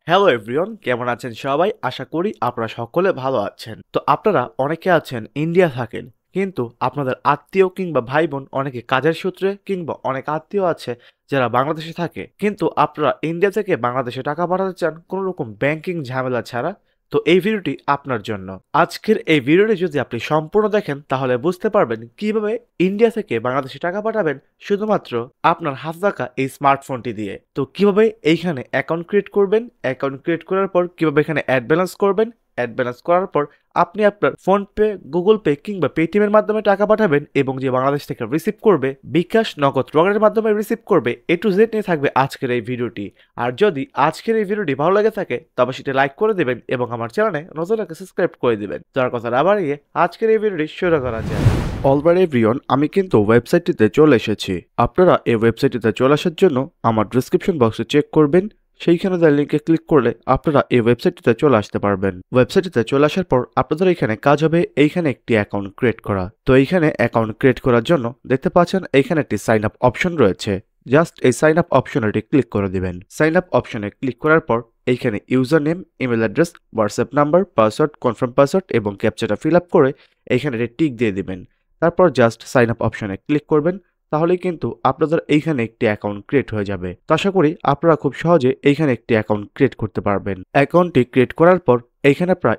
Hello everyone, কেমন আছেন সবাই? আশা করি আপনারা সকলে ভালো আছেন। তো আপনারা অনেকে আছেন ইন্ডিয়া থাকেন, কিন্তু আপনাদের আত্মীয় কিংবা ভাই বোন অনেকে কাজের সূত্রে কিংবা অনেক আত্মীয় আছে যারা বাংলাদেশে থাকে, কিন্তু আপনারা ইন্ডিয়া থেকে বাংলাদেশে টাকা পাঠাতে চান কোনো রকম ব্যাংকিং ঝামেলা ছাড়া। তো এই ভিডিওটি আপনার জন্য। আজকের এই ভিডিওটি যদি আপনি সম্পূর্ণ দেখেন তাহলে বুঝতে পারবেন কিভাবে ইন্ডিয়া থেকে বাংলাদেশে টাকা পাঠাবেন শুধুমাত্র আপনার হাতে থাকা এই স্মার্টফোনটি দিয়ে। তো কিভাবে এইখানে অ্যাকাউন্ট ক্রিয়েট করবেন, অ্যাকাউন্ট ক্রিয়েট করার পর কিভাবে এখানে অ্যাড ব্যালেন্স করবেন, অ্যাড ব্যালেন্স করার পর আপনি আপনার ফোনপে, গুগল পে কিংবা পেটিএম এর মাধ্যমে টাকা পাঠাবেন এবং যে বাংলাদেশ থেকে রিসিভ করবে বিকাশ, নগদ, রকেটের মাধ্যমে রিসিভ করবে। এ টু জেড নিয়ে থাকবে আজকের এই ভিডিওটি। আর যদি আজকের এই ভিডিওটি ভালো লাগে থাকে তবে সেটা লাইক করে দিবেন এবং আমার চ্যানেলে নতুন একটা সাবস্ক্রাইব করে দিবেন। যার কথা না বাড়িয়ে আজকের এই ভিডিওটি শুরু করা যায়। অলরেডি এভরিওয়ান, আমি কিন্তু ওয়েবসাইটটিতে চলে এসেছি। আপনারা এই ওয়েবসাইটটিতে চলে আসার জন্য আমার ডেসক্রিপশন বক্সে চেক করবেন, সেইখানে দেওয়া লিঙ্কে ক্লিক করলে আপনারা এই ওয়েবসাইটটিতে চলে আসতে পারবেন। ওয়েবসাইটটিতে চলে আসার পর আপনাদের এখানে কাজ হবে এইখানে একটি অ্যাকাউন্ট ক্রিয়েট করা। তো এইখানে অ্যাকাউন্ট ক্রিয়েট করার জন্য দেখতে পাচ্ছেন এইখানে একটি সাইন আপ অপশন রয়েছে। জাস্ট এই সাইন আপ অপশনে ক্লিক করে দিবেন। সাইন আপ অপশনে ক্লিক করার পর এইখানে user name, email address, WhatsApp number, password, confirm password এবং ক্যাপচাটা ফিল আপ করে এইখানে টিক দিয়ে দিবেন। তারপর জাস্ট সাইন আপ অপশনে ক্লিক করবেন। তাহলেই কিন্তু আপনাদের এইখানে একটি অ্যাকাউন্ট ক্রিয়েট হয়ে যাবে। তো আশা করি আপনারা খুব সহজে এইখানে একটি অ্যাকাউন্ট ক্রিয়েট করতে পারবেন। অ্যাকাউন্টটি ক্রিয়েট করার পর এইখানে আপনারা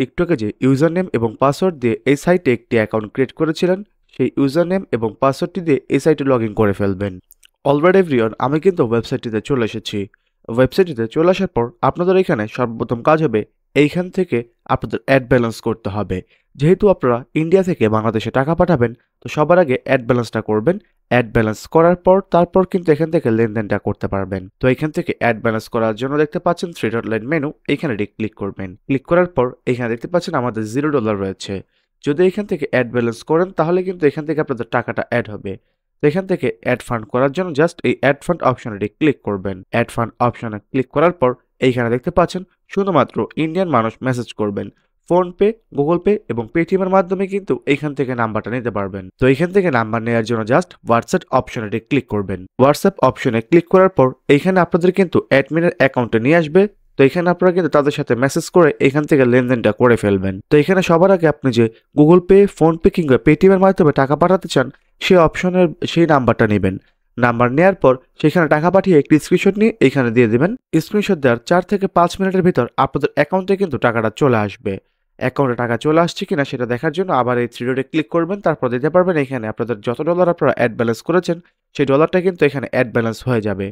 একটু আগে যে ইউজার নেম এবং পাসওয়ার্ড দিয়ে এই সাইটে একটি অ্যাকাউন্ট ক্রিয়েট করেছিলেন, সেই ইউজার নেম এবং পাসওয়ার্ডটি দিয়ে এই সাইটে লগ ইন করে ফেলবেন। অলরেডি এভরিওয়ান, আমি কিন্তু ওয়েবসাইটটিতে চলে এসেছি। ওয়েবসাইটটিতে চলে আসার পর আপনাদের এখানে সর্বপ্রথম কাজ হবে এইখান থেকে আপনাদের অ্যাড ব্যালেন্স করতে হবে। যেহেতু আপনারা ইন্ডিয়া থেকে বাংলাদেশে টাকা পাঠাবেন, তো সবার আগে অ্যাড ব্যালেন্সটা করবেন। অ্যাড ব্যালেন্স করার পর তারপর কিন্তু এখান থেকে লেনদেনটা করতে পারবেন। তো এখান থেকে অ্যাড ব্যালেন্স করার জন্য দেখতে পাচ্ছেন থ্রি ডট লাইন মেনু, এইখানে ক্লিক করবেন। ক্লিক করার পর এখানে দেখতে পাচ্ছেন আমাদের $0 রয়েছে। যদি এখান থেকে অ্যাড ব্যালেন্স করেন তাহলে কিন্তু এখান থেকে আপনাদের টাকাটা অ্যাড হবে। তো এখান থেকে অ্যাড ফান্ড করার জন্য জাস্ট এই অ্যাড ফান্ড অপশনে ক্লিক করবেন। অ্যাড ফান্ড অপশনে ক্লিক করার পর এইখানে দেখতে পাচ্ছেন শুধুমাত্র ইন্ডিয়ান মানুষ মেসেজ করবেন। ফোনপে, গুগল পে এবং পেটিএম এর মাধ্যমে কিন্তু এইখান থেকে নাম্বারটা নিতে পারবেন। তো এইখান থেকে নাম্বার নেওয়ার জন্য জাস্ট হোয়াটসঅ্যাপ অপশনে ক্লিক করবেন। হোয়াটসঅ্যাপ অপশনে ক্লিক করার পর এইখানে আপনাদের কিন্তু অ্যাডমিনের অ্যাকাউন্টে নিয়ে আসবে। তো এখানে আপনারা কিন্তু তাদের সাথে মেসেজ করে এখান থেকে লেনদেনটা করে ফেলবেন। তো এখানে সবার আগে আপনি যে গুগল পে, ফোনপে কিংবা পেটিএম এর মাধ্যমে টাকা পাঠাতে চান সেই অপশনের সেই নাম্বারটা নেবেন। নাম্বার নেওয়ার পর সেখানে টাকা পাঠিয়ে একটি স্ক্রিনশট নিয়ে এখানে দিয়ে দেবেন। স্ক্রিনশট দেওয়ার 4 থেকে 5 মিনিটের ভিতর আপনাদের অ্যাকাউন্টে কিন্তু টাকাটা চলে আসবে। অ্যাকাউন্টে টাকা চলে আসছে কিনা সেটা দেখার জন্য আবার এই থ্রি ডটে ক্লিক করবেন। তারপর দিতে পারবেন এখানে আপনাদের যত ডলার আপনারা অ্যাড ব্যালেন্স করেছেন সেই ডলারটা কিন্তু এখানে অ্যাড ব্যালেন্স হয়ে যাবে।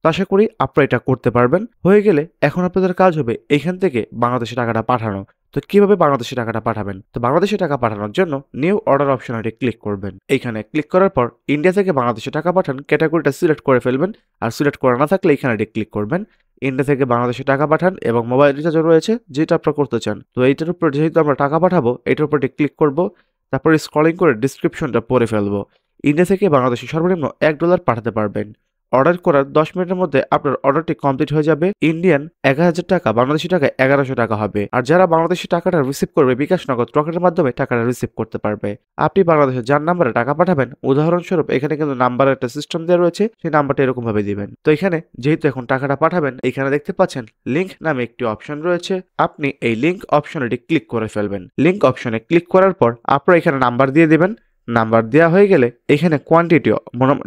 তো আশা করি আপনারা এটা করতে পারবেন। হয়ে গেলে এখন আপনাদের কাজ হবে এইখান থেকে বাংলাদেশে টাকাটা পাঠানো। তো কিভাবে বাংলাদেশে টাকাটা পাঠাবেন? তো বাংলাদেশে টাকা পাঠানোর জন্য নিউ অর্ডার অপশনে ক্লিক করবেন। এইখানে ক্লিক করার পর ইন্ডিয়া থেকে বাংলাদেশে টাকা পাঠান ক্যাটাগরিটা সিলেক্ট করে ফেলবেন। আর সিলেক্ট করা না থাকলে এখানে ক্লিক করবেন। ইন্ডিয়া থেকে বাংলাদেশে টাকা পাঠান এবং মোবাইল রিচার্জ রয়েছে যেটা আপনারা করতে চান। তো এইটার উপর যেহেতু আমরা টাকা পাঠাবো এটার উপর ক্লিক করব। তারপরে স্ক্রলিং করে ডিসক্রিপশনটা পড়ে ফেলবো। ইন্ডিয়া থেকে বাংলাদেশে সর্বনিম্ন $1 পাঠাতে পারবেন। অর্ডার করার 10 মিনিটের মধ্যে আপনার অর্ডারটি কমপ্লিট হয়ে যাবে। ইন্ডিয়ান 11,000 টাকা, বাংলাদেশি টাকায় 1100 টাকা হবে। আর যারা বাংলাদেশি টাকাটা রিসিভ করবে বিকাশ, নগদ, রকেটের মাধ্যমে টাকাটা রিসিভ করতে পারবে। আপনি বাংলাদেশের যার নাম্বারে টাকা পাঠাবেন, উদাহরণস্বরূপ এখানে কিন্তু নাম্বারের একটা সিস্টেম দেওয়া রয়েছে, সেই নাম্বারটা এরকম ভাবে দিবেন। তো এখানে যেহেতু এখন টাকাটা পাঠাবেন, এখানে দেখতে পাচ্ছেন লিংক নামে একটি অপশন রয়েছে। আপনি এই লিংক অপশনে ক্লিক করে ফেলবেন। লিংক অপশনে ক্লিক করার পর আপনারা এখানে নাম্বার দিয়ে দিবেন। নাম্বার দেওয়া হয়ে গেলে এখানে কোয়ান্টিটি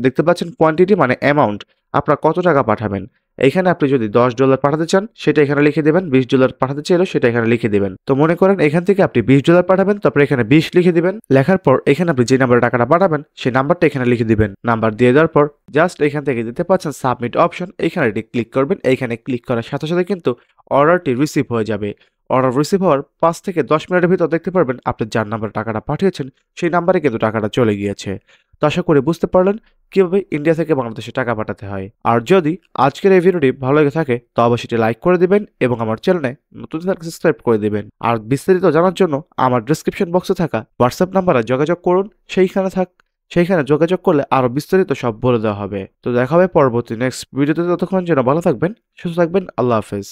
দেখতে পাচ্ছেন, কোয়ান্টিটি মানে অ্যামাউন্ট, আপনারা কত টাকা পাঠাবেন। এখানে আপনি যদি $10 পাঠাতে চান সেটা এখানে লিখে দেবেন। $20 পাঠাতে চাইলেও সেটা এখানে লিখে দেবেন। তো মনে করেন এখান থেকে আপনি $20 পাঠাবেন, তারপরে এখানে 20 লিখে দিবেন। লেখার পর এখানে আপনি যে নাম্বারে টাকাটা পাঠাবেন সেই নাম্বারটা এখানে লিখে দিবেন। নাম্বার দিয়ে দেওয়ার পর জাস্ট এখান থেকে দিতে পাচ্ছেন সাবমিট অপশন, এখানে ক্লিক করবেন। এইখানে ক্লিক করার সাথে সাথে কিন্তু অর্ডারটি রিসিভ হয়ে যাবে। অর্ডার রিসিভ হওয়ার 5 থেকে 10 মিনিটের ভিতর দেখতে পারবেন আপনি যার নাম্বারে টাকাটা পাঠিয়েছেন সেই নাম্বারে কিন্তু টাকাটা চলে গিয়েছে। তো আশা করি বুঝতে পারলেন কিভাবে ইন্ডিয়া থেকে বাংলাদেশে টাকা পাঠাতে হয়। আর যদি আজকের এই ভিডিওটি ভালো লেগে থাকে তো অবশ্যই লাইক করে দিবেন এবং আমার চ্যানেলে নতুন থাকলে সাবস্ক্রাইব করে দিবেন। আর বিস্তারিত জানার জন্য আমার ডেসক্রিপশন বক্সে থাকা হোয়াটসঅ্যাপ নাম্বারে যোগাযোগ করুন। সেইখানে যোগাযোগ করলে আরো বিস্তারিত সব বলে দেওয়া হবে। তো দেখা হবে পরবর্তী নেক্সট ভিডিওতে। ততক্ষণ যেন ভালো থাকবেন, সুস্থ থাকবেন। আল্লাহ হাফেজ।